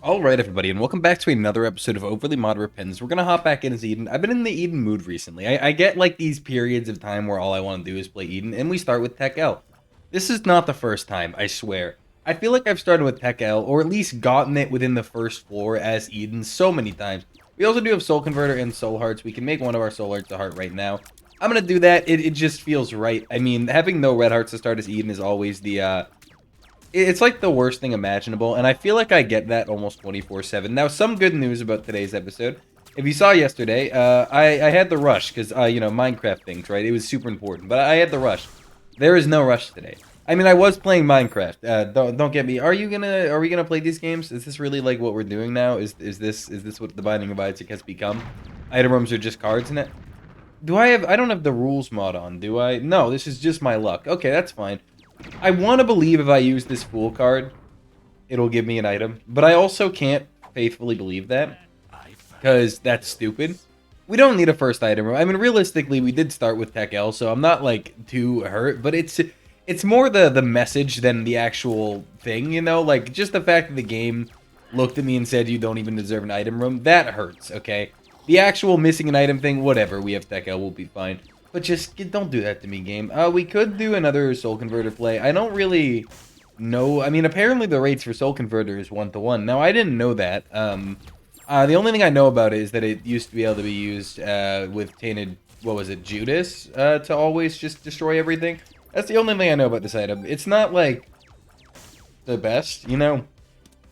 Alright everybody, and welcome back to another episode of Overly Moderate Pins. We're gonna hop back in as Eden. I've been in the Eden mood recently. I get like these periods of time where all I want to do is play Eden, and we start with Tech L. This is not the first time, I swear. I feel like I've started with Tech L, or at least gotten it within the first floor as Eden so many times. We also do have Soul Converter and Soul Hearts. We can make one of our Soul Hearts a heart right now. I'm gonna do that. It just feels right. I mean, having no red hearts to start as Eden is always the, it's like the worst thing imaginable, and I feel like I get that almost 24/7. Now, some good news about today's episode. If you saw yesterday, I had the rush, because, you know, Minecraft things, right? It was super important, but I had the rush. There is no rush today. I mean, I was playing Minecraft. Don't get me. Are we gonna play these games? Is this really like what we're doing now? Is this what the Binding of Isaac has become? Item rooms are just cards in it. I don't have the rules mod on, do I? No, this is just my luck. Okay, that's fine. I want to believe if I use this Fool card, it'll give me an item. But I also can't faithfully believe that, because that's stupid. We don't need a first item. I mean, realistically, we did start with Tech L, so I'm not, like, too hurt. But it's more the message than the actual thing, you know? Like, just the fact that the game looked at me and said, you don't even deserve an item room, that hurts, okay? The actual missing an item thing, whatever, we have Tech L, we'll be fine. But just don't do that to me, game. We could do another Soul Converter play. I don't really know. I mean, apparently the rates for Soul Converter is 1-to-1. Now, I didn't know that. The only thing I know about it is that it used to be able to be used with Tainted, what was it, Judas, to always just destroy everything. That's the only thing I know about this item. It's not, like, the best, you know?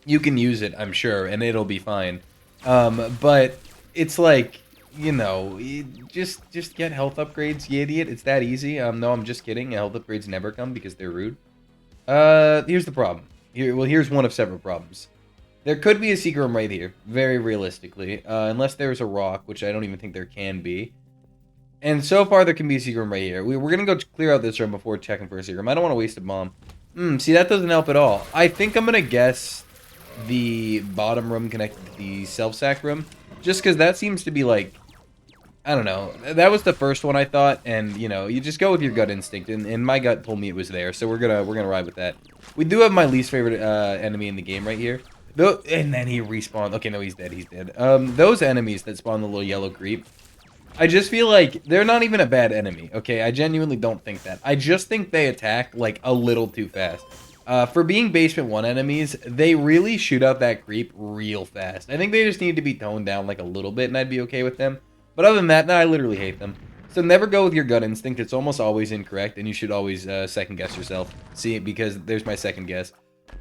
You can use it, I'm sure, and it'll be fine. But it's like, you know, just get health upgrades, you idiot. It's that easy. No, I'm just kidding. Health upgrades never come because they're rude. Here's the problem. Here's one of several problems. There could be a secret room right here, very realistically, unless there's a rock, which I don't even think there can be. And so far, there can be a secret room right here. We're gonna go clear out this room before checking for a secret room. I don't want to waste a bomb. See, that doesn't help at all. I think I'm gonna guess the bottom room connected to the self-sack room, just because that seems to be like, I don't know. That was the first one I thought, and you know, you just go with your gut instinct, and my gut told me it was there, so we're gonna ride with that. We do have my least favorite enemy in the game right here. Though, and then he respawned. Okay, no, he's dead. He's dead. Those enemies that spawn the little yellow creep, I just feel like they're not even a bad enemy. Okay, I genuinely don't think that. I just think they attack like a little too fast. For being basement 1 enemies, they really shoot out that creep real fast. I think they just need to be toned down like a little bit, and I'd be okay with them. But other than that, no, I literally hate them. So never go with your gut instinct. It's almost always incorrect, and you should always second guess yourself. See, because there's my second guess.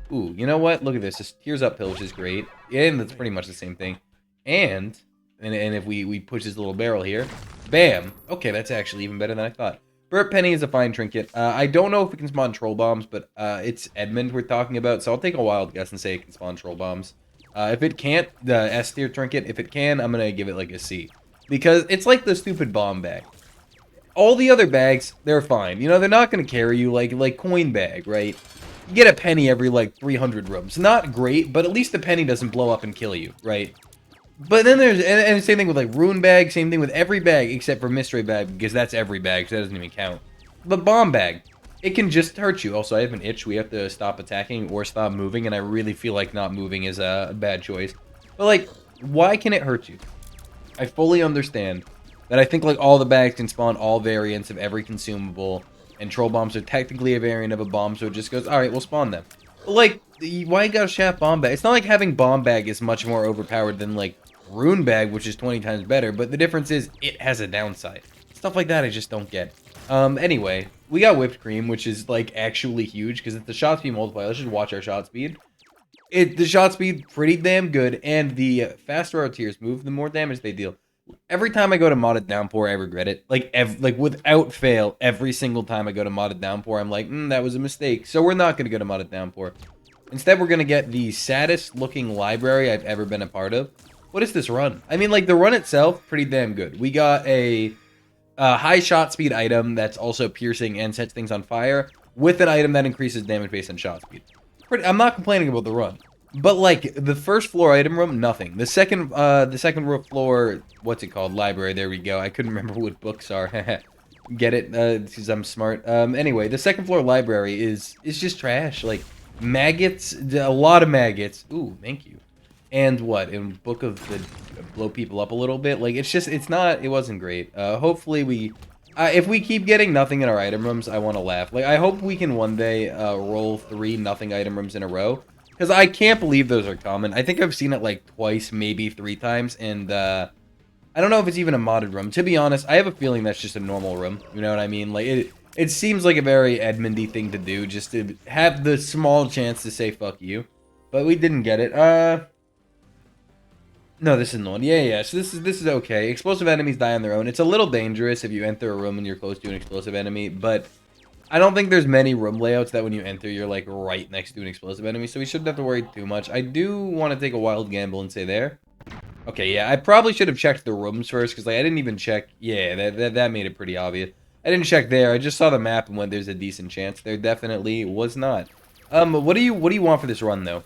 Ooh, you know what? Look at this. This tears uphill, which is great. And that's pretty much the same thing. And if we push this little barrel here, bam. Okay, that's actually even better than I thought. Burnt Penny is a fine trinket. I don't know if it can spawn troll bombs, but it's Edmund we're talking about, so I'll take a wild guess and say it can spawn troll bombs. If it can't, the S tier trinket. If it can, I'm gonna give it like a C. Because it's like the stupid bomb bag. All the other bags, they're fine. You know, they're not going to carry you like coin bag, right? You get a penny every, like, 300 rooms. Not great, but at least the penny doesn't blow up and kill you, right? But then there's, and same thing with, like, rune bag, same thing with every bag except for mystery bag, because that's every bag, so that doesn't even count. But bomb bag, it can just hurt you. Also, I have an itch. We have to stop attacking or stop moving, and I really feel like not moving is a bad choice. But, like, why can it hurt you? I fully understand that I think like all the bags can spawn all variants of every consumable, and troll bombs are technically a variant of a bomb, so it just goes, alright, we'll spawn them. But like, why you gotta shaft bomb bag? It's not like having bomb bag is much more overpowered than like rune bag, which is 20 times better, but the difference is it has a downside. Stuff like that I just don't get. Anyway, we got whipped cream, which is like actually huge, because it's the shot speed multiplier. Let's just watch our shot speed. The shot speed, pretty damn good, and the faster our tiers move, the more damage they deal. Every time I go to modded downpour, I regret it. Like without fail, every single time I go to modded downpour, I'm like, that was a mistake. So we're not going to go to modded downpour. Instead, we're going to get the saddest looking library I've ever been a part of. What is this run? I mean, like, the run itself, pretty damn good. We got a high shot speed item that's also piercing and sets things on fire, with an item that increases damage based on shot speed. I'm not complaining about the run, but like the first floor item room, nothing. The second floor, what's it called? Library. There we go. I couldn't remember what books are. Get it? Because I'm smart. Anyway, the second floor library is just trash. Like maggots, a lot of maggots. Ooh, thank you. and what in Book of the blow people up a little bit. Like it's not. It wasn't great. Hopefully we. If we keep getting nothing in our item rooms, I want to laugh. Like, I hope we can one day roll 3 nothing item rooms in a row. Because I can't believe those are common. I think I've seen it like twice, maybe 3 times. And I don't know if it's even a modded room. To be honest, I have a feeling that's just a normal room. You know what I mean? Like, it seems like a very Edmondy thing to do. Just to have the small chance to say fuck you. But we didn't get it. No, this is the one. Yeah. So this is okay. Explosive enemies die on their own. It's a little dangerous if you enter a room and you're close to an explosive enemy, but I don't think there's many room layouts that when you enter, you're like right next to an explosive enemy, so we shouldn't have to worry too much. I do want to take a wild gamble and say there. Okay, yeah, I probably should have checked the rooms first, because like I didn't even check. Yeah, that made it pretty obvious. I didn't check there. I just saw the map and went, there's a decent chance. There definitely was not. What do you want for this run though?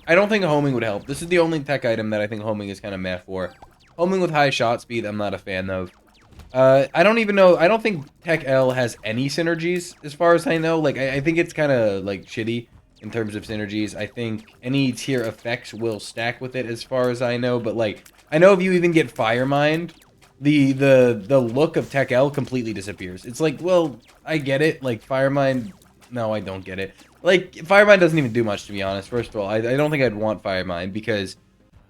I don't think homing would help. This is the only tech item that I think homing is kind of meh for. Homing with high shot speed, I'm not a fan of. I don't even know. I don't think Tech L has any synergies, as far as I know. Like, I think it's kind of, like, shitty in terms of synergies. I think any tier effects will stack with it, as far as I know. But, like, I know if you even get Fire Mind, the look of Tech L completely disappears. It's like, well, I get it. Like, Fire Mind... No, I don't get it. Like, Fire Mind doesn't even do much, to be honest. First of all, I don't think I'd want Fire Mind, because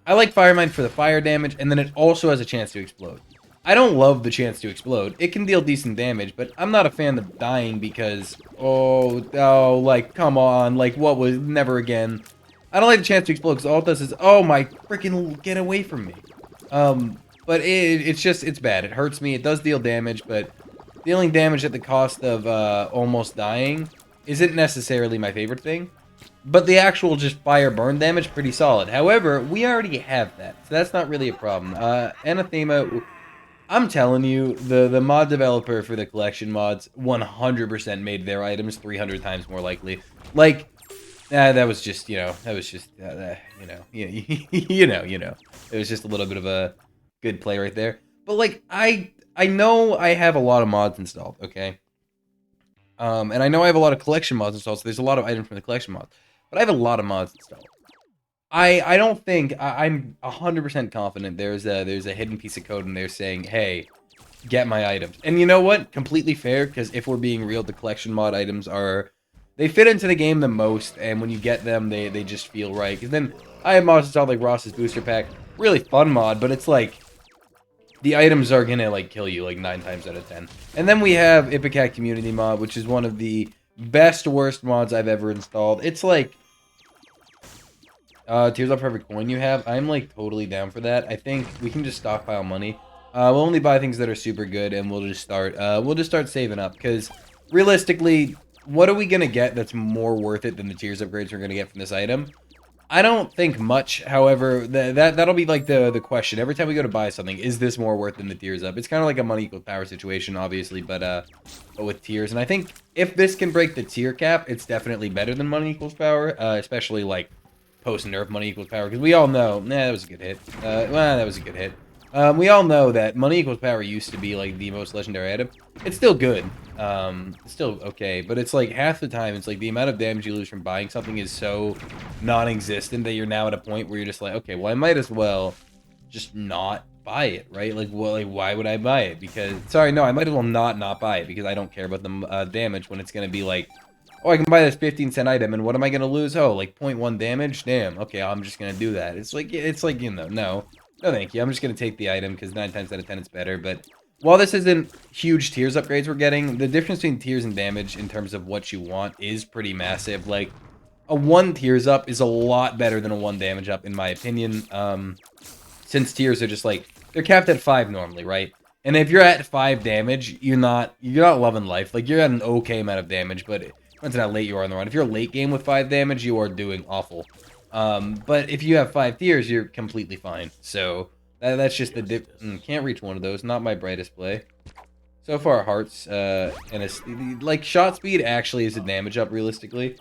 I like Fire Mind for the fire damage, and then it also has a chance to explode. I don't love the chance to explode. It can deal decent damage, but I'm not a fan of dying because, like, come on, like, what was, never again. I don't like the chance to explode, because all it does is, oh my freaking, get away from me. But it's bad. It hurts me. It does deal damage, but dealing damage at the cost of, almost dying isn't necessarily my favorite thing. But the actual just fire burn damage, pretty solid. However, we already have that, so that's not really a problem. Anathema, I'm telling you, the mod developer for the collection mods 100% made their items 300 times more likely. Like, that was just, you know, that was just, you know. It was just a little bit of a good play right there. But, like, I know I have a lot of mods installed, okay? And I know I have a lot of collection mods installed, so there's a lot of items from the collection mods. But I have a lot of mods installed. I don't think I'm 100% confident there's a hidden piece of code in there saying, hey, get my items. And you know what? Completely fair, because if we're being real, the collection mod items they fit into the game the most, and when you get them, they just feel right. Because then I have mods installed like Ross's Booster Pack, really fun mod, but it's like the items are gonna like kill you like 9 times out of 10. And then we have Ipecac Community mod, which is one of the best worst mods I've ever installed. It's like Tears Up for every coin you have. I'm like totally down for that. I think we can just stockpile money. We'll only buy things that are super good, and we'll just start saving up, because realistically, what are we gonna get that's more worth it than the tiers upgrades we're gonna get from this item? I don't think much. However, that'll be like the question every time we go to buy something. Is this more worth than the tiers up? It's kind of like a money equals power situation, obviously, but with tiers. And I think if this can break the tier cap, it's definitely better than money equals power, especially like post-nerf money equals power, because we all know, that was a good hit. Well, that was a good hit. We all know that money equals power used to be like the most legendary item. It's still good. It's still okay, but it's like half the time, it's like the amount of damage you lose from buying something is so non-existent that you're now at a point where you're just like, okay, well, I might as well just not buy it, right? Like, well, like, why would I buy it? Because, sorry, no, I might as well not buy it, because I don't care about the damage when it's gonna be like, oh, I can buy this 15-cent item, and what am I gonna lose? Oh, like 0.1 damage? Damn. Okay, I'm just gonna do that. It's like, you know, no, thank you. I'm just gonna take the item because 9 times out of 10 it's better. But while this isn't huge tiers upgrades we're getting, the difference between tiers and damage in terms of what you want is pretty massive. Like, a 1 tiers up is a lot better than a 1 damage up, in my opinion. Since tiers are just like, they're capped at 5 normally, right? And if you're at 5 damage, you're not loving life. Like, you're at an okay amount of damage, but depends on how late you are on the run. If you're late game with 5 damage, you are doing awful. But if you have 5 tiers, you're completely fine. So that's just the dip. Can't reach one of those. Not my brightest play. So far, hearts and like shot speed actually is a damage up realistically.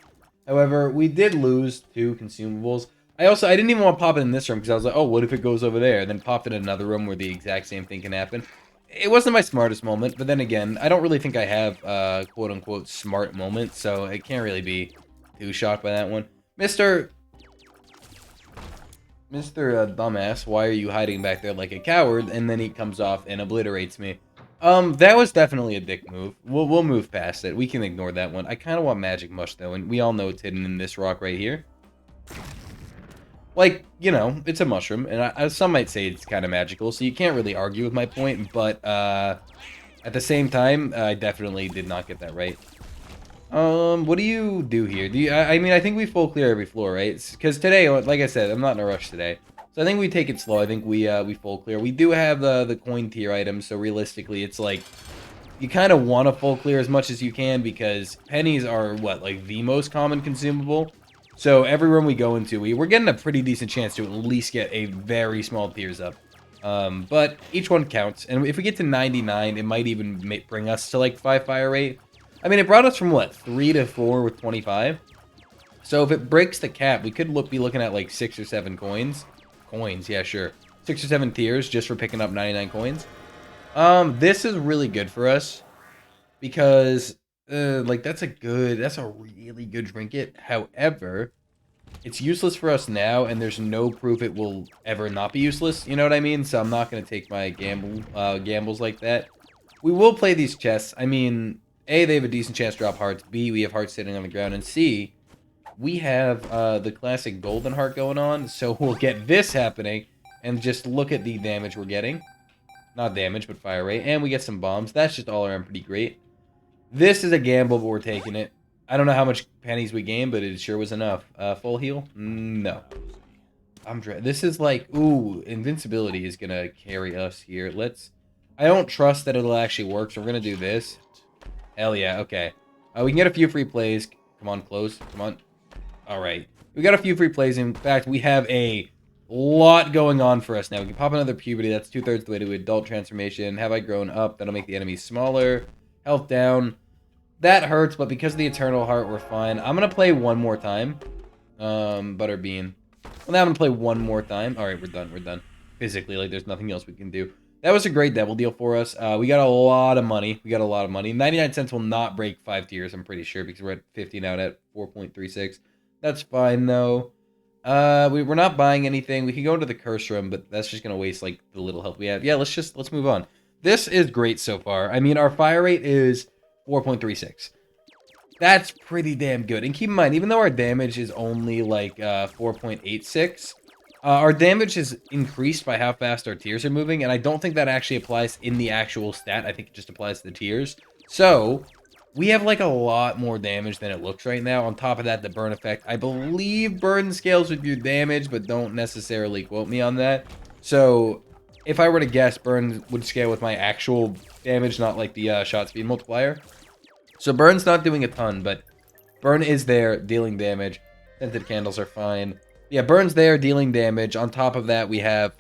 However, we did lose 2 consumables. I didn't even want to pop it in this room because I was like, oh, what if it goes over there? And then pop it in another room where the exact same thing can happen. It wasn't my smartest moment, but then again, I don't really think I have quote-unquote smart moment, so I can't really be too shocked by that one. Mr. Mr. Dumbass, why are you hiding back there like a coward? And then he comes off and obliterates me. That was definitely a dick move. We'll move past it. We can ignore that one. I kind of want Magic Mush, though, and we all know it's hidden in this rock right here. Like, you know, it's a mushroom, and some might say it's kind of magical, so you can't really argue with my point, but, at the same time, I definitely did not get that right. What do you do here? I mean, I think we full clear every floor, right? Because today, like I said, I'm not in a rush today. So I think we take it slow. I think we full clear. We do have the coin tier items, so realistically, it's like, you kind of want to full clear as much as you can, because pennies are, what, like, the most common consumable? So every room we go into, we're getting a pretty decent chance to at least get a very small tiers up. But each one counts, and if we get to 99, it might even bring us to, like, 5 fire rate. I mean, it brought us from, what, 3 to 4 with 25? So if it breaks the cap, we could be looking at, like, 6 or 7 coins. Coins, yeah, sure. 6 or 7 tiers just for picking up 99 coins. This is really good for us because, like, that's a really good trinket. However, it's useless for us now, and there's no proof it will ever not be useless. You know what I mean? So I'm not going to take my gambles like that. We will play these chests. I mean, A, they have a decent chance to drop hearts. B, we have hearts sitting on the ground. And C, we have the classic golden heart going on. So we'll get this happening, and just look at the damage we're getting. Not damage, but fire rate. And we get some bombs. That's just all around pretty great. This is a gamble, but we're taking it. I don't know how much pennies we gained, but it sure was enough. Full heal? No. This is like, ooh, invincibility is gonna carry us here. I don't trust that it'll actually work, so we're gonna do this. Hell yeah, okay. We can get a few free plays. Come on, close. Come on. Alright. We got a few free plays. In fact, we have a lot going on for us now. We can pop another puberty. That's 2/3 the way to adult transformation. Have I grown up? That'll make the enemies smaller. Health down. That hurts, but because of the Eternal Heart, we're fine. I'm going to play one more time. Butterbean. Well, now I'm going to play one more time. Alright, we're done. We're done. Physically, like, there's nothing else we can do. That was a great devil deal for us. We got a lot of money. 99 cents will not break 5 tiers, I'm pretty sure, because we're at 50 now at 4.36. That's fine, though. We're not buying anything. We can go into the curse room, but that's just going to waste, like, the little health we have. Yeah, let's move on. This is great so far. I mean, our fire rate is 4.36. That's pretty damn good. And keep in mind, even though our damage is only like 4.86, our damage is increased by how fast our tiers are moving, and I don't think that actually applies in the actual stat. I think it just applies to the tiers. So, we have like a lot more damage than it looks right now. On top of that, the burn effect. I believe burn scales with your damage, but don't necessarily quote me on that. So, if I were to guess, burn would scale with my actual damage, not like the shot speed multiplier. So burn's not doing a ton, but burn is there, dealing damage. Scented candles are fine. Yeah, burn's there, dealing damage. On top of that, we have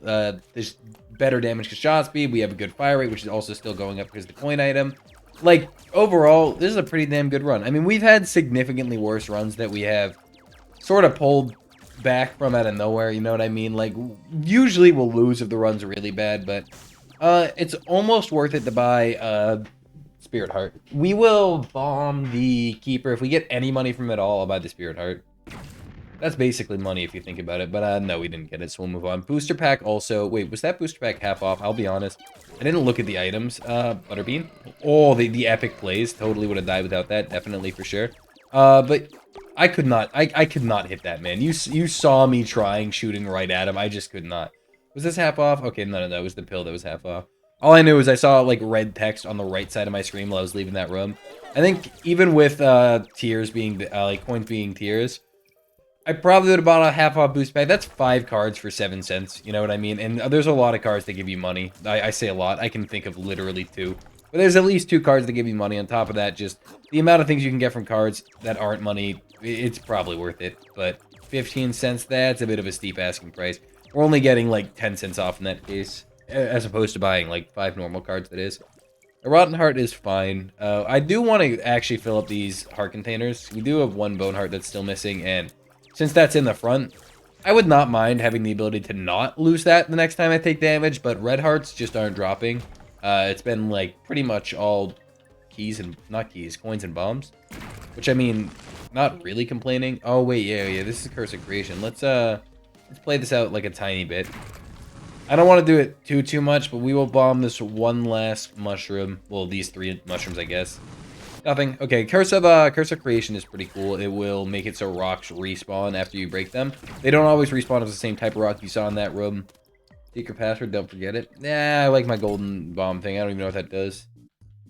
this better damage to shot speed. We have a good fire rate, which is also still going up because of the coin item. Like, overall, this is a pretty damn good run. I mean, we've had significantly worse runs that we have sort of pulled back from out of nowhere, you know what I mean? Like, usually we'll lose if the run's really bad, but it's almost worth it to buy Spirit Heart. We will bomb the Keeper. If we get any money from it all, I'll buy the Spirit Heart. That's basically money if you think about it, but no, we didn't get it, so we'll move on. Booster Pack also. Wait, was that Booster Pack half off? I'll be honest. I didn't look at the items. Butterbean. Oh, the epic plays. Totally would have died without that, definitely, for sure. But I could not. I could not hit that, man. You saw me trying, shooting right at him. I just could not. Was this half off? Okay, no, it was the pill that was half off. All I knew is I saw, like, red text on the right side of my screen while I was leaving that room. I think even with tiers being, like, coins being tiers, I probably would have bought a half-off boost pack. That's 5 cards for 7 cents, you know what I mean? And there's a lot of cards that give you money. I say a lot. I can think of literally 2. But there's at least 2 cards that give you money. On top of that, just the amount of things you can get from cards that aren't money, it's probably worth it. But 15 cents, that's a bit of a steep asking price. We're only getting, like, 10 cents off in that case, as opposed to buying, like, 5 normal cards, that is. A Rotten Heart is fine. I do want to actually fill up these heart containers. We do have 1 Bone Heart that's still missing, and since that's in the front, I would not mind having the ability to not lose that the next time I take damage, but red hearts just aren't dropping. It's been, like, pretty much all coins and bombs. Which, I mean, not really complaining. Oh, wait, yeah, this is Curse of Creation. Let's Let's play this out like a tiny bit. I don't want to do it too much, but we will bomb this one last mushroom. Well, these 3 mushrooms, I guess. Nothing. Okay, Curse of Creation is pretty cool. It will make it so rocks respawn after you break them. They don't always respawn as the same type of rock you saw in that room. Secret password, don't forget it. Nah, I like my golden bomb thing. I don't even know what that does.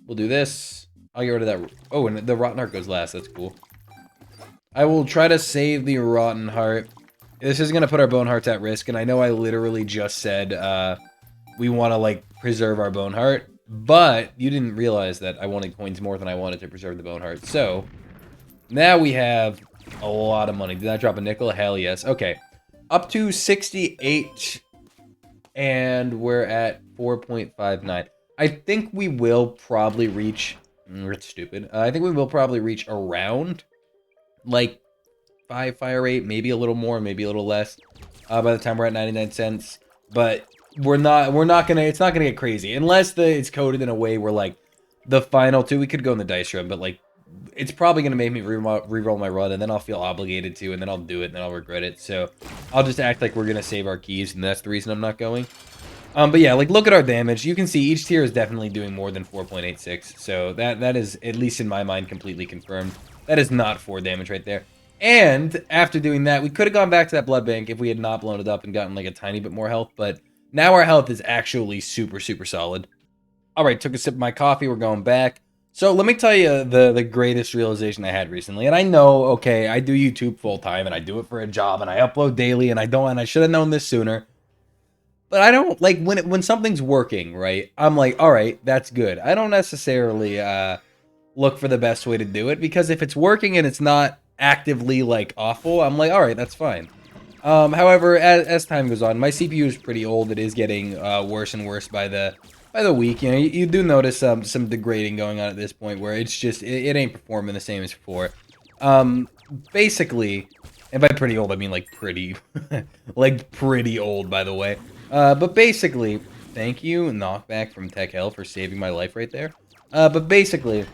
We'll do this. I'll get rid of that. Oh, and the Rotten Heart goes last. That's cool. I will try to save the Rotten Heart. This is going to put our Bone Hearts at risk, and I know I literally just said we want to, like, preserve our Bone Heart, but you didn't realize that I wanted coins more than I wanted to preserve the Bone Heart. So, now we have a lot of money. Did I drop a nickel? Hell yes. Okay. Up to 68, and we're at 4.59. I think we will probably reach... It's stupid. I think we will probably reach around, like, 5 fire rate, maybe a little more, maybe a little less, by the time we're at 99 cents. But we're not gonna, it's not gonna get crazy unless it's coded in a way where, like, the final 2, we could go in the dice room, but, like, it's probably gonna make me reroll my run, and then I'll feel obligated to, and then I'll do it, and then I'll regret it. So I'll just act like we're gonna save our keys, and that's the reason I'm not going. But yeah, like, look at our damage. You can see each tier is definitely doing more than 4.86. So that is, at least in my mind, completely confirmed. That is not 4 damage right there. And after doing that, we could have gone back to that blood bank if we had not blown it up and gotten, like, a tiny bit more health. But now our health is actually super, super solid. All right, took a sip of my coffee. We're going back. So let me tell you the greatest realization I had recently. And I know, okay, I do YouTube full time, and I do it for a job, and I upload daily, and I should have known this sooner. But I don't, like, when something's working, right, I'm like, all right, that's good. I don't necessarily look for the best way to do it, because if it's working and it's not actively, like, awful, I'm like, all right, that's fine. However, as time goes on, my CPU is pretty old. It is getting worse and worse by the week. You know, you do notice some degrading going on at this point, where it's just, it ain't performing the same as before. Basically, and by pretty old, I mean, like, pretty, like, pretty old, by the way. But basically, thank you, Knockback from Tech Hell, for saving my life right there. But basically,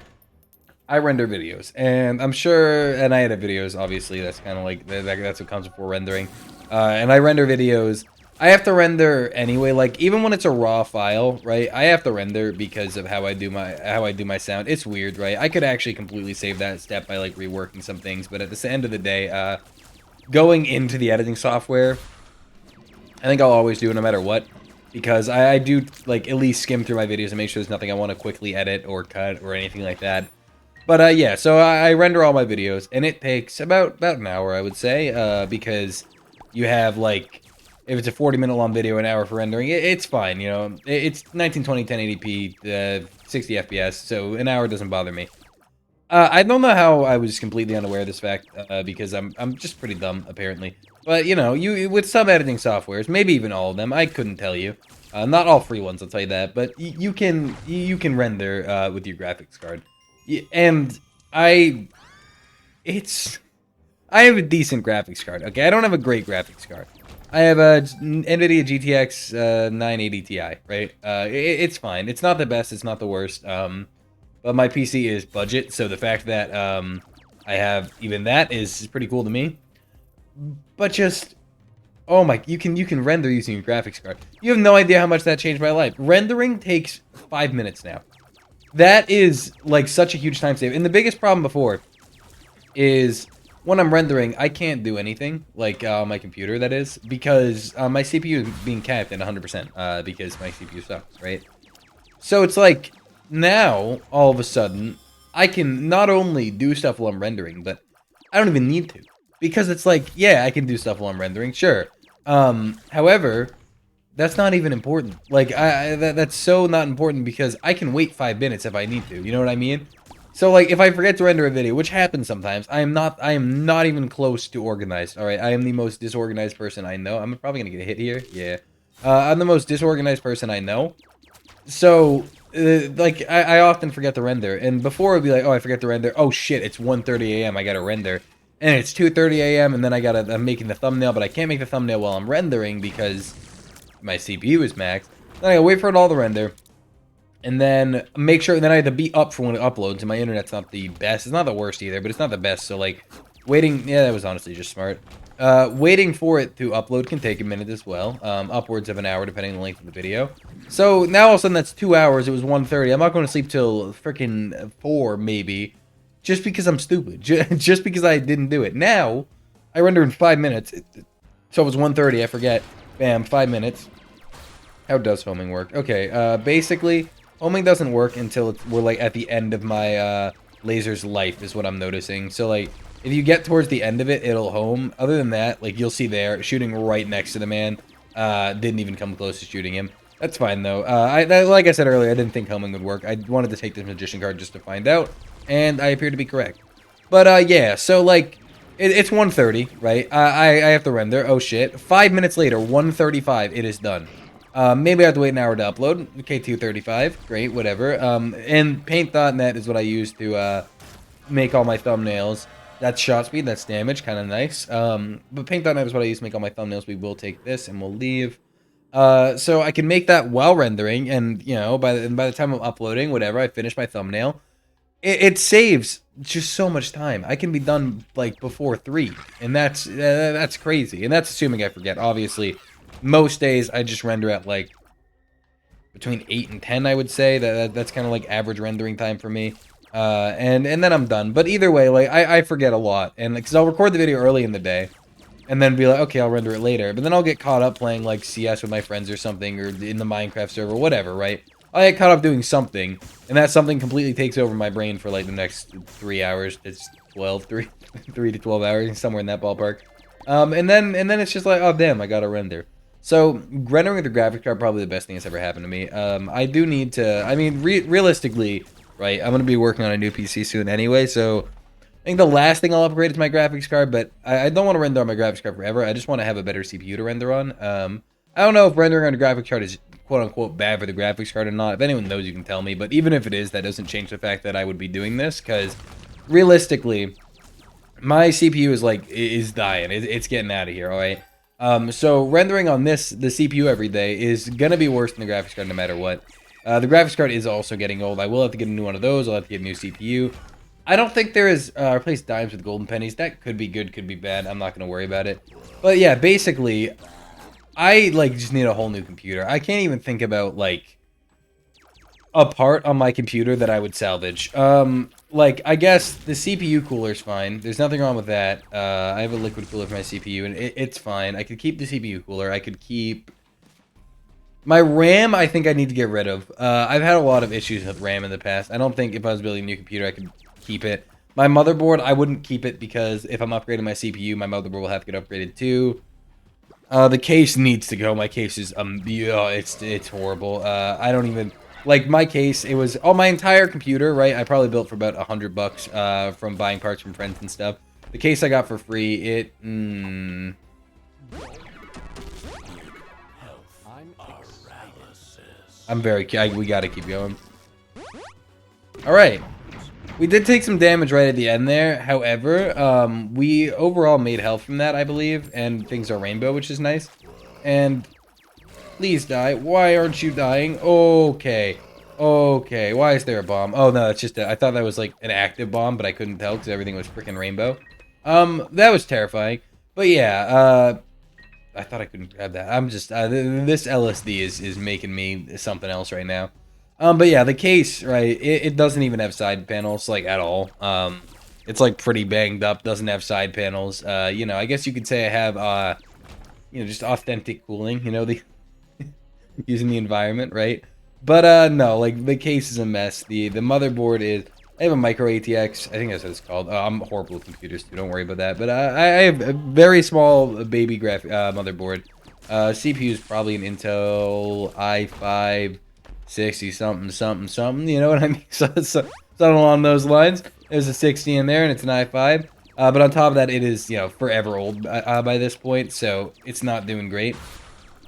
I render videos, and I'm sure, and I edit videos, obviously, that's kind of like, that's what comes before rendering. And I render videos. I have to render anyway, like, even when it's a raw file, right, I have to render because of how I do my sound. It's weird, right? I could actually completely save that step by, like, reworking some things, but at the end of the day, going into the editing software, I think I'll always do it no matter what, because I do, like, at least skim through my videos and make sure there's nothing I want to quickly edit or cut or anything like that. But, yeah, so I render all my videos, and it takes about an hour, I would say, because you have, like, if it's a 40-minute long video, an hour for rendering, it's fine, you know. It's 1920, 1080p, 60 FPS, so an hour doesn't bother me. I don't know how I was completely unaware of this fact, because I'm just pretty dumb, apparently. But, you know, with some editing softwares, maybe even all of them, I couldn't tell you. Not all free ones, I'll tell you that, but you can render with your graphics card. And I have a decent graphics card, okay? I don't have a great graphics card. I have a NVIDIA GTX 980 Ti, right? It's fine. It's not the best, it's not the worst, but my PC is budget, so the fact that I have even that is pretty cool to me. But just, oh my, you can render using your graphics card. You have no idea how much that changed my life. Rendering takes 5 minutes now. That is, like, such a huge time save. And the biggest problem before is when I'm rendering, I can't do anything, like, my computer, that is, because my CPU is being capped at 100%, because my CPU sucks, right? So it's like, now, all of a sudden, I can not only do stuff while I'm rendering, but I don't even need to. Because it's like, yeah, I can do stuff while I'm rendering, sure. However, that's not even important. Like, that's so not important because I can wait 5 minutes if I need to, you know what I mean? So, like, if I forget to render a video, which happens sometimes, I am not even close to organized, alright? I am the most disorganized person I know. I'm probably gonna get a hit here, yeah. I'm the most disorganized person I know. So, like, I often forget to render, and before it'd be like, oh, I forget to render, oh shit, it's 1:30 a.m., I gotta render. And it's 2:30 a.m., and then I'm making the thumbnail, but I can't make the thumbnail while I'm rendering because my CPU is maxed. Then I gotta wait for it all to render, and then make sure, then I have to be up for when it uploads, and my internet's not the best. It's not the worst either, but it's not the best, so, like, waiting, yeah, that was honestly just smart. Waiting for it to upload can take a minute as well, upwards of an hour depending on the length of the video. So now all of a sudden that's 2 hours. It was 1:30. I'm not going to sleep till freaking 4 maybe, just because I'm stupid. Just because I didn't do it. Now I render in 5 minutes. So it was 1:30. I forget. Bam, 5 minutes. How does homing work? Okay, basically homing doesn't work until we're like at the end of my laser's life is what I'm noticing. So like, if you get towards the end of it, it'll home. Other than that, like you'll see there, shooting right next to the man. Didn't even come close to shooting him. That's fine though. Like I said earlier, I didn't think homing would work. I wanted to take this magician card just to find out, and I appear to be correct. But yeah, so like, it's 1:30, right? I have to render. Oh shit! 5 minutes later, 1:35, it is done. Maybe I have to wait an hour to upload. Okay, 2:35. Great, whatever. And paint.net is what I use to make all my thumbnails. That's shot speed, that's damage, kind of nice. But paint.net is what I use to make all my thumbnails. We will take this and we'll leave. So I can make that while rendering, and you know, by the time I'm uploading, whatever, I finish my thumbnail. It saves just so much time. I can be done like before 3, and that's crazy. And that's assuming I forget. Obviously, most days I just render at like between 8 and 10. I would say that's kind of like average rendering time for me. And then I'm done. But either way, like I forget a lot, and because I'll record the video early in the day, and then be like, okay, I'll render it later. But then I'll get caught up playing like CS with my friends or something, or in the Minecraft server, whatever, right? I get caught up doing something, and that something completely takes over my brain for like the next 3 hours. It's 3 to 12 hours, somewhere in that ballpark. And then it's just like, oh damn, I gotta render. So rendering with the graphics card probably the best thing that's ever happened to me. I do need to. I mean, realistically, right? I'm gonna be working on a new PC soon anyway, so I think the last thing I'll upgrade is my graphics card. But I don't want to render on my graphics card forever. I just want to have a better CPU to render on. I don't know if rendering on a graphics card is quote unquote bad for the graphics card or not. If anyone knows, you can tell me. But even if it is, that doesn't change the fact that I would be doing this, because realistically, my CPU is dying. It's getting out of here. All right. So rendering on the CPU every day is gonna be worse than the graphics card no matter what. The graphics card is also getting old. I will have to get a new one of those. I'll have to get a new CPU. I don't think there is replace dimes with golden pennies. That could be good, could be bad. I'm not gonna worry about it. But yeah, basically, I like just need a whole new computer. I can't even think about like a part on my computer that I would salvage. Like, I guess the CPU cooler's fine. There's nothing wrong with that. I have a liquid cooler for my CPU, and it's fine. I could keep the CPU cooler. I could keep my RAM. I think I need to get rid of. I've had a lot of issues with RAM in the past. I don't think if I was building a new computer, I could keep it. My motherboard, I wouldn't keep it, because if I'm upgrading my CPU, my motherboard will have to get upgraded too. The case needs to go. My case is yeah, it's horrible. I don't even like my case. It was my entire computer, right? I probably built for about $100 from buying parts from friends and stuff. The case I got for free. I'm very. We gotta keep going. All right. We did take some damage right at the end there. However, we overall made health from that, I believe, and things are rainbow, which is nice. And please die. Why aren't you dying? Okay. Okay. Why is there a bomb? Oh, no, it's just I thought that was like an active bomb, but I couldn't tell because everything was freaking rainbow. That was terrifying. But yeah, I thought I couldn't grab that. I'm just, this LSD is making me something else right now. But yeah, the case, right, it doesn't even have side panels, like, at all. It's, like, pretty banged up, doesn't have side panels. You know, I guess you could say I have, you know, just authentic cooling, you know, the using the environment, right? But, no, like, the case is a mess. The motherboard is, I have a micro ATX, I think that's what it's called. I'm horrible with computers, too, don't worry about that. But, I have a very small baby motherboard. CPU is probably an Intel i5... 60 something, you know what I mean? So something along those lines. There's a 60 in there, and it's an i5. But on top of that, it is, you know, forever old by this point, so it's not doing great.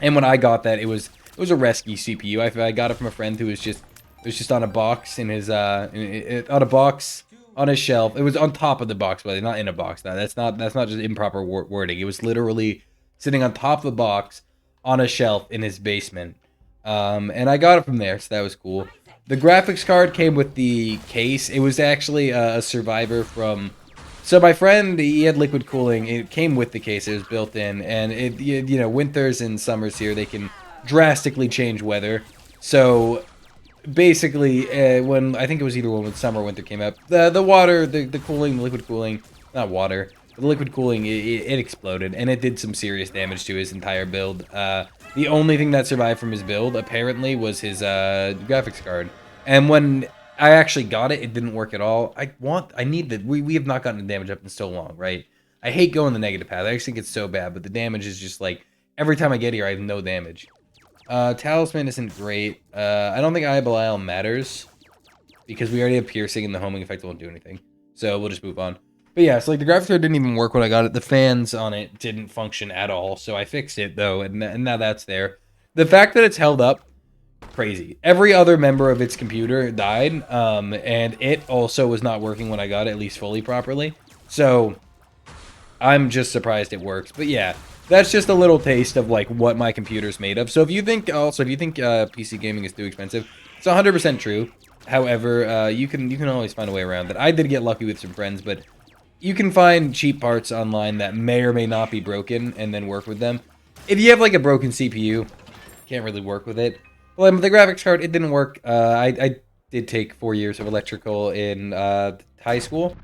And when I got that, it was a rescue CPU. I got it from a friend who was just on a box in his on a box on his shelf. It was on top of the box, but not in a box. Now that's not just improper wording. It was literally sitting on top of the box on a shelf in his basement. And I got it from there, so that was cool. The graphics card came with the case. It was actually a survivor from So my friend, he had liquid cooling. It came with the case. It was built in, and you know, winters and summers here, they can drastically change weather. So basically, when I think it was either when summer or winter came up, the water, the cooling, the liquid cooling, not water, the liquid cooling, it exploded, and it did some serious damage to his entire build. The only thing that survived from his build, apparently, was his graphics card. And when I actually got it, it didn't work at all. I need the, we have not gotten the damage up in so long, right? I hate going the negative path. I actually think it's so bad, but the damage is just like, every time I get here, I have no damage. Talisman isn't great. I don't think Eye of Belial matters, because we already have piercing and the homing effect won't do anything. So we'll just move on. But yeah, so like the graphics card didn't even work when I got it. The fans on it didn't function at all. So I fixed it though, and now that's there. The fact that it's held up, crazy. Every other member of its computer died, and it also was not working when I got it, at least fully properly. So I'm just surprised it works. But yeah, that's just a little taste of like what my computer's made of. So if you think PC gaming is too expensive, it's 100% true. However, you can always find a way around that. I did get lucky with some friends, but you can find cheap parts online that may or may not be broken and then work with them. If you have like a broken CPU, can't really work with it. Well, with the graphics card, it didn't work. I did take 4 years of electrical in high school.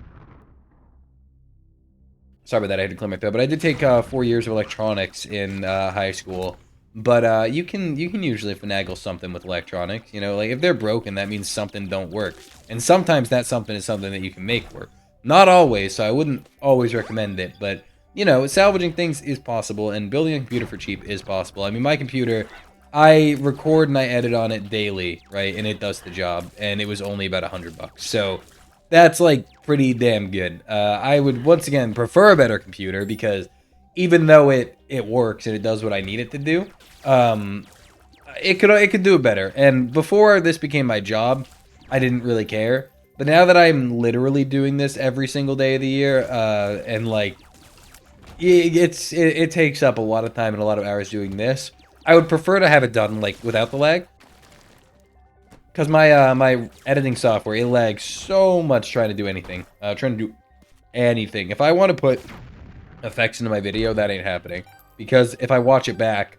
Sorry about that, I had to clear my throat. But I did take 4 years of electronics in high school. But you can usually finagle something with electronics. You know, like if they're broken, that means something don't work. And sometimes that something is something that you can make work. Not always, so I wouldn't always recommend it. But, you know, salvaging things is possible, and building a computer for cheap is possible. I mean, my computer, I record and I edit on it daily, right? And it does the job. And it was only about $100. So that's like pretty damn good. I would once again prefer a better computer because even though it works and it does what I need it to do, it could do it better. And before this became my job, I didn't really care. But now that I'm literally doing this every single day of the year, and like it takes up a lot of time and a lot of hours doing this, I would prefer to have it done like without the lag. Because my editing software, it lags so much trying to do anything. Trying to do anything. If I want to put effects into my video, that ain't happening. Because if I watch it back,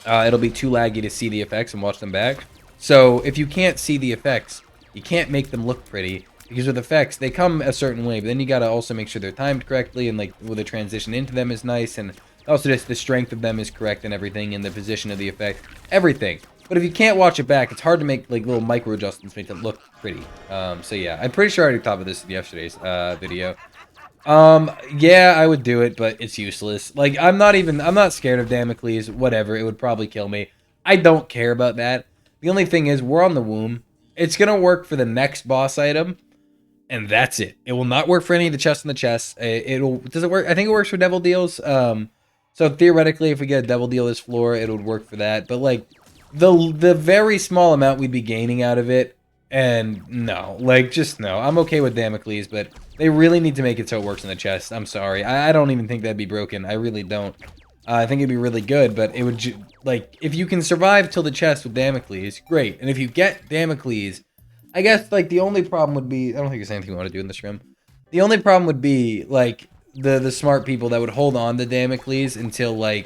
it'll be too laggy to see the effects and watch them back. So if you can't see the effects, you can't make them look pretty. Because with effects, they come a certain way, but then you gotta also make sure they're timed correctly, and like the transition into them is nice, and also just the strength of them is correct and everything, and the position of the effect, everything. But if you can't watch it back, it's hard to make like little micro adjustments to make it look pretty. So yeah, I'm pretty sure I already talked about this in yesterday's video. Yeah, I would do it, but it's useless. Like, I'm not scared of Damocles, whatever, it would probably kill me. I don't care about that. The only thing is, we're on the womb. It's gonna work for the next boss item, and that's it. It will not work for any of the chests in the chests. Does it work? I think it works for devil deals. So theoretically, if we get a devil deal this floor, it would work for that. But like, the very small amount we'd be gaining out of it, and no, like, just no. I'm okay with Damocles, but they really need to make it so it works in the chest. I'm sorry. I don't even think that'd be broken. I really don't. I think it'd be really good, but it would, like, if you can survive till the chest with Damocles, great. And if you get Damocles, I guess, like, the only problem would be, I don't think there's anything you want to do in this room. The only problem would be, like, the smart people that would hold on to Damocles until, like,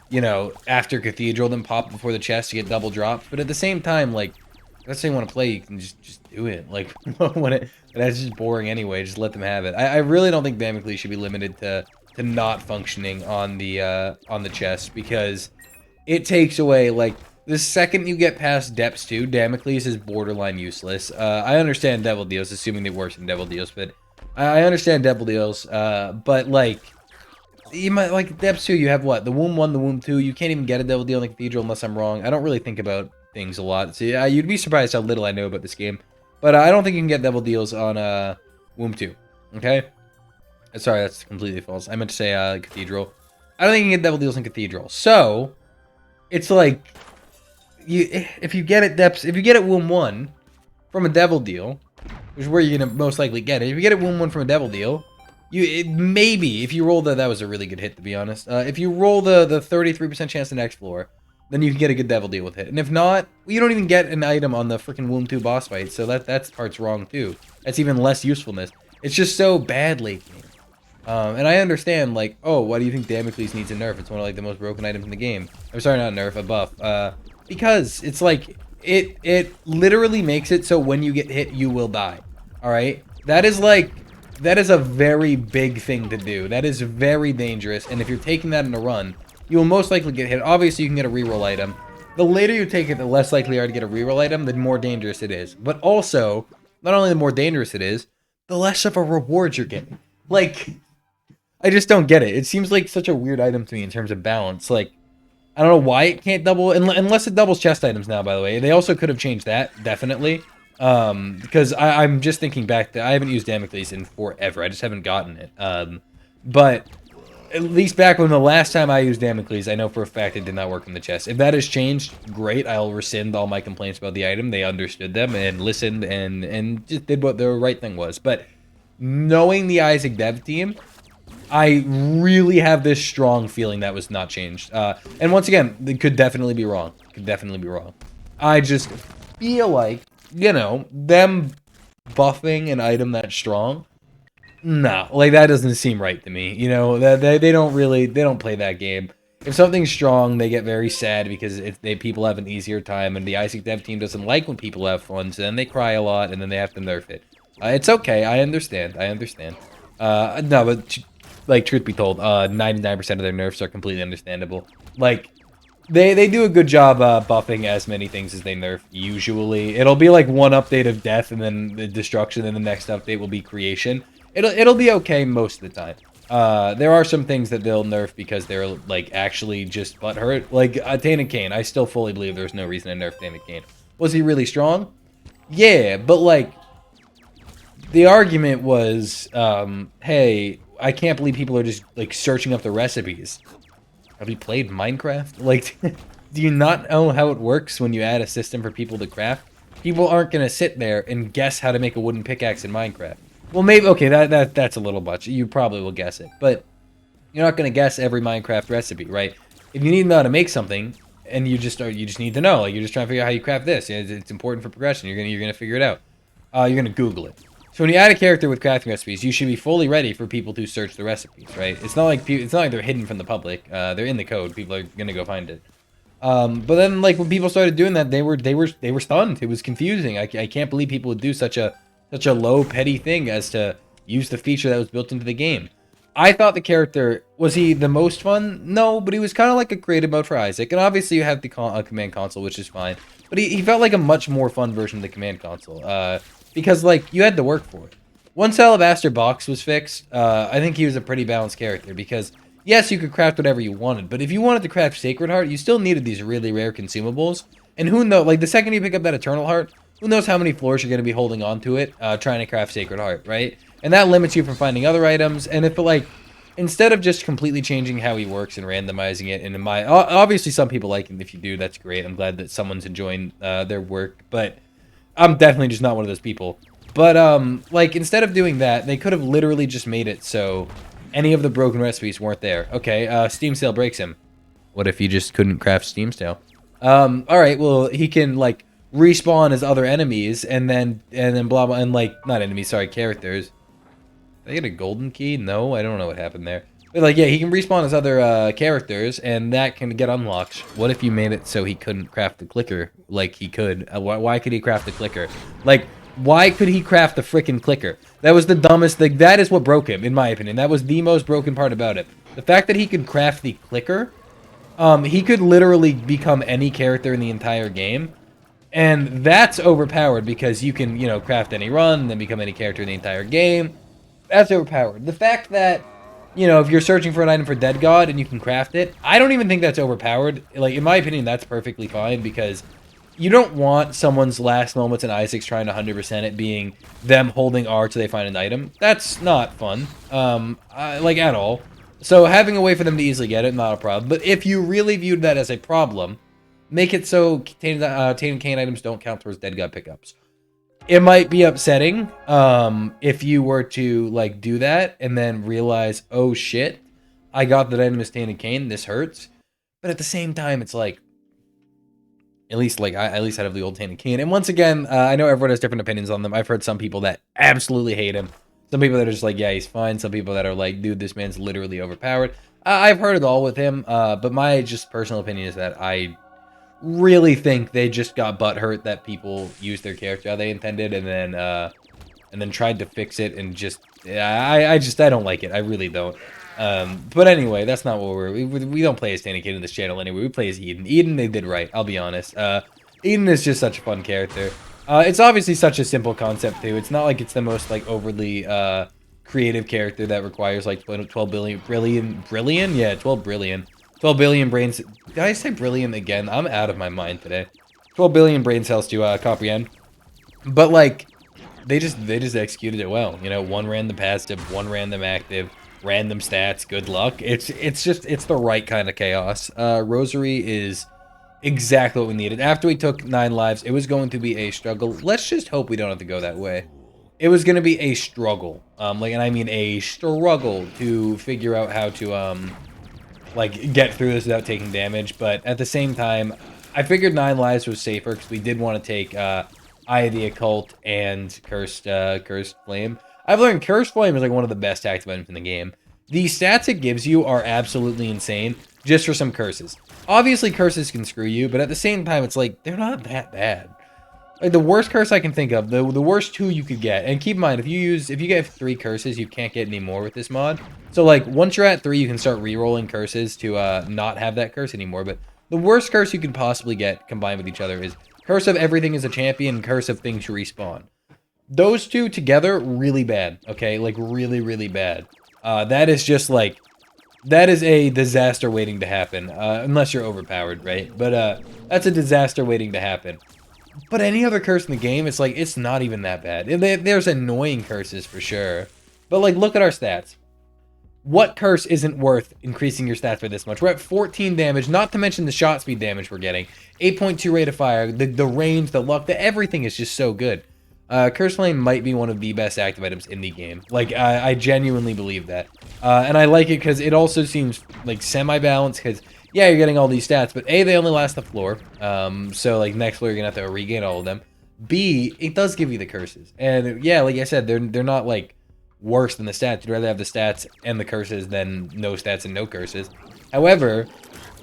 you know, after Cathedral, then pop before the chest to get double drops. But at the same time, like, let's say you want to play, you can just do it. Like, when that's just boring anyway, just let them have it. I really don't think Damocles should be limited to not functioning on the chest, because it takes away, like, the second you get past Depths 2, Damocles is borderline useless. I understand Devil Deals, assuming they worse than Devil Deals, but I understand Devil Deals, but, like, you might, like, Depths 2, you have what? The Womb 1, the Womb 2, you can't even get a Devil Deal in the Cathedral unless I'm wrong. I don't really think about things a lot. So, yeah, you'd be surprised how little I know about this game. But I don't think you can get Devil Deals on Womb 2, okay? Sorry, that's completely false. I meant to say Cathedral. I don't think you can get Devil Deals in Cathedral. So, it's like, if you get it Depths, if you get it Womb 1 from a Devil Deal, which is where you're gonna most likely get it. If you get it Womb 1 from a Devil Deal, maybe if you roll that was a really good hit, to be honest. If you roll the 33% chance the next floor, then you can get a good Devil Deal with it. And if not, you don't even get an item on the freaking Womb 2 boss fight, so that part's wrong too. That's even less usefulness. It's just so bad late game. And I understand, like, oh, why do you think Damocles needs a nerf? It's one of, like, the most broken items in the game. I'm sorry, not a nerf, a buff. Because it's, like, it literally makes it so when you get hit, you will die. Alright? That is, like, that is a very big thing to do. That is very dangerous, and if you're taking that in a run, you will most likely get hit. Obviously, you can get a reroll item. The later you take it, the less likely you are to get a reroll item, the more dangerous it is. But also, not only the more dangerous it is, the less of a reward you're getting. Like, I just don't get it. It seems like such a weird item to me in terms of balance. Like, I don't know why it can't double, unless it doubles chest items now, by the way. They also could have changed that, definitely. Because I'm just thinking back that I haven't used Damocles in forever. I just haven't gotten it. But at least back when the last time I used Damocles, I know for a fact it did not work in the chest. If that has changed, great. I'll rescind all my complaints about the item. They understood them and listened and just did what the right thing was. But knowing the Isaac dev team, I really have this strong feeling that was not changed. And once again, it could definitely be wrong. Could definitely be wrong. I just feel like, you know, them buffing an item that strong, no, like that doesn't seem right to me. You know, they don't play that game. If something's strong, they get very sad because people have an easier time, and the Isaac dev team doesn't like when people have fun, so then they cry a lot, and then they have to nerf it. It's okay, I understand. No, but like truth be told, 99% of their nerfs are completely understandable. Like, they do a good job buffing as many things as they nerf, usually. It'll be like one update of death and then the destruction, and the next update will be creation. It'll be okay most of the time. There are some things that they'll nerf because they're like actually just butthurt. Like Tainted Cain, I still fully believe there's no reason to nerf Tainted Cain. Was he really strong? Yeah, but like the argument was, hey, I can't believe people are just like searching up the recipes. Have you played Minecraft? Like, do you not know how it works when you add a system for people to craft? People aren't gonna sit there and guess how to make a wooden pickaxe in Minecraft. Well, maybe, okay, that's a little much. You probably will guess it, but you're not gonna guess every Minecraft recipe, right? If you need to know how to make something, and you just need to know, like you're just trying to figure out how you craft this. It's important for progression. You're gonna figure it out. You're gonna Google it. So when you add a character with crafting recipes, you should be fully ready for people to search the recipes, right? It's not like they're hidden from the public. They're in the code. People are gonna go find it. But then, like when people started doing that, they were stunned. It was confusing. I can't believe people would do such a low petty thing as to use the feature that was built into the game. I thought the character, was he the most fun? No, but he was kind of like a creative mode for Isaac. And obviously you have the command console, which is fine. But he felt like a much more fun version of the command console. Because, like, you had to work for it. Once Alabaster Box was fixed, I think he was a pretty balanced character. Because, yes, you could craft whatever you wanted. But if you wanted to craft Sacred Heart, you still needed these really rare consumables. And who knows, like, the second you pick up that Eternal Heart, who knows how many floors you're going to be holding on to it, trying to craft Sacred Heart, right? And that limits you from finding other items. And if, like, instead of just completely changing how he works and randomizing it, and obviously some people like him. If you do, that's great. I'm glad that someone's enjoying their work. But I'm definitely just not one of those people. But, like, instead of doing that, they could have literally just made it so any of the broken recipes weren't there. Okay, Steam Sale breaks him. What if he just couldn't craft Steam Sale? Alright, well, he can, like, respawn as other enemies, and then blah blah, and like, not enemies, sorry, characters. Did I get a golden key? No, I don't know what happened there. But like, yeah, he can respawn as other characters, and that can get unlocked. What if you made it so he couldn't craft the clicker like he could? Why could he craft the clicker? Like, why could he craft the frickin' clicker? That was the dumbest thing. That is what broke him, in my opinion. That was the most broken part about it. The fact that he could craft the clicker, he could literally become any character in the entire game. And that's overpowered because you can, you know, craft any run, then become any character in the entire game. That's overpowered. The fact that, you know, if you're searching for an item for Dead God and you can craft it, I don't even think that's overpowered. Like, in my opinion, that's perfectly fine because you don't want someone's last moments in Isaac's trying to 100% it being them holding R till they find an item. That's not fun, like, at all. So having a way for them to easily get it, not a problem. But if you really viewed that as a problem, make it so Tainted Cain items don't count towards Dead God pickups. It might be upsetting if you were to, like, do that and then realize, oh shit, I got that item as Tainted Cain, this hurts. But at the same time, it's like, at least I have the old Tainted Cain. And once again, I know everyone has different opinions on them. I've heard some people that absolutely hate him. Some people that are just like, yeah, he's fine. Some people that are like, dude, this man's literally overpowered. I've heard it all with him, but my just personal opinion is that I really think they just got butthurt that people used their character how they intended, and then tried to fix it, and just I don't like it. I really don't. But anyway, that's not what we don't play as Tainted Cain in this channel anyway. We play as Eden. Eden, they did right. I'll be honest. Eden is just such a fun character. It's obviously such a simple concept too. It's not like it's the most like overly creative character that requires like 12 billion, yeah, 12 billion. 12 billion brains. Did I say brilliant again? I'm out of my mind today. 12 billion brain cells to comprehend. But like, they just executed it well. You know, one random passive, one random active, random stats. Good luck. It's the right kind of chaos. Rosary is exactly what we needed. After we took 9 lives, it was going to be a struggle. Let's just hope we don't have to go that way. It was going to be a struggle. And I mean a struggle to figure out how to like get through this without taking damage, but at the same time, I figured 9 lives was safer because we did want to take Eye of the Occult and Cursed Flame. I've learned Cursed Flame is like one of the best active items in the game. The stats it gives you are absolutely insane just for some curses. Obviously, curses can screw you, but at the same time, it's like they're not that bad. Like the worst curse I can think of, the worst 2 you could get, and keep in mind if you get 3 curses, you can't get any more with this mod. So like once you're at 3, you can start re-rolling curses to not have that curse anymore. But the worst curse you could possibly get combined with each other is Curse of Everything is a Champion, Curse of Things to Respawn. Those 2 together, really bad. Okay, like really, really bad. That is just like, that is a disaster waiting to happen, unless you're overpowered, right? But that's a disaster waiting to happen. But any other curse in the game, it's like, it's not even that bad. There's annoying curses for sure. But like, look at our stats. What curse isn't worth increasing your stats by this much? We're at 14 damage, not to mention the shot speed damage we're getting. 8.2 rate of fire, the range, the luck, everything is just so good. Curse Flame might be one of the best active items in the game. Like, I genuinely believe that. And I like it because it also seems like semi-balanced because, yeah, you're getting all these stats, but A, they only last the floor. So, like, next floor, you're going to have to regain all of them. B, it does give you the curses. And, yeah, like I said, they're not, like, worse than the stats. You'd rather have the stats and the curses than no stats and no curses. However,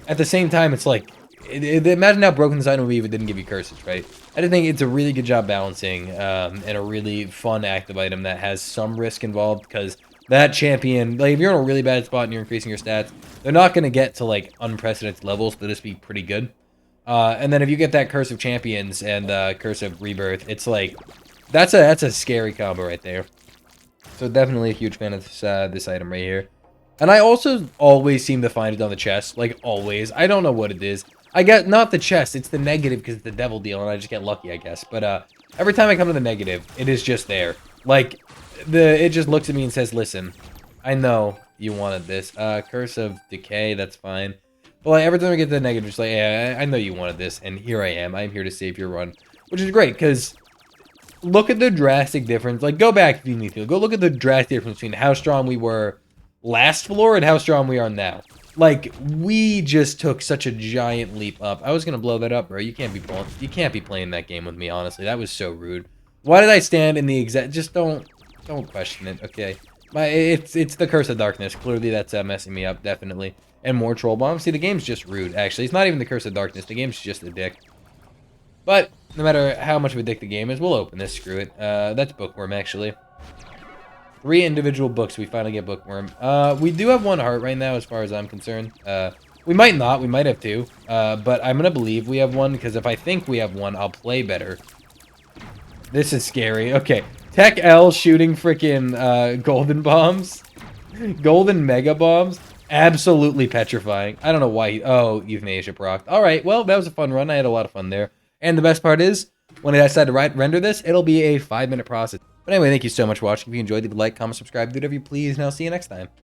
at the same time, it's like, imagine how broken this item would be if it didn't give you curses, right? I just think it's a really good job balancing, and a really fun active item that has some risk involved, because that champion, like, if you're in a really bad spot and you're increasing your stats, they're not going to get to, like, unprecedented levels. They'll just be pretty good. And then if you get that Curse of Champions and Curse of Rebirth, it's like, that's a scary combo right there. So definitely a huge fan of this item right here. And I also always seem to find it on the chest, like always. I don't know what it is. I get, not the chest, it's the negative because it's the devil deal and I just get lucky, I guess. But every time I come to the negative, it is just there. Like, it just looks at me and says, listen, I know you wanted this. Curse of Decay, that's fine. But like, every time I get to the negative, it's like, yeah, I know you wanted this, and here I am. I'm here to save your run. Which is great, because look at the drastic difference. Like, go back if you need to. Go look at the drastic difference between how strong we were last floor and how strong we are now. Like, we just took such a giant leap up. I was gonna blow that up, bro. You can't be playing that game with me, honestly. That was so rude. Why did I stand in the exact... Just don't question it, okay? It's the Curse of Darkness. Clearly, that's messing me up, definitely. And more Troll Bombs. See, the game's just rude, actually. It's not even the Curse of Darkness. The game's just a dick. But, no matter how much of a dick the game is, we'll open this. Screw it. That's Bookworm, actually. 3 individual books. We finally get Bookworm. We do have 1 heart right now, as far as I'm concerned. We might not. We might have 2. But I'm gonna believe we have 1, because if I think we have 1, I'll play better. This is scary. Okay. Tech L shooting freaking golden bombs. Golden mega bombs. Absolutely petrifying. I don't know why oh, Euthanasia procced. Alright, well, that was a fun run. I had a lot of fun there. And the best part is, when I decide to render this, it'll be a 5-minute process. But anyway, thank you so much for watching. If you enjoyed, leave a like, comment, subscribe, do whatever you please, and I'll see you next time.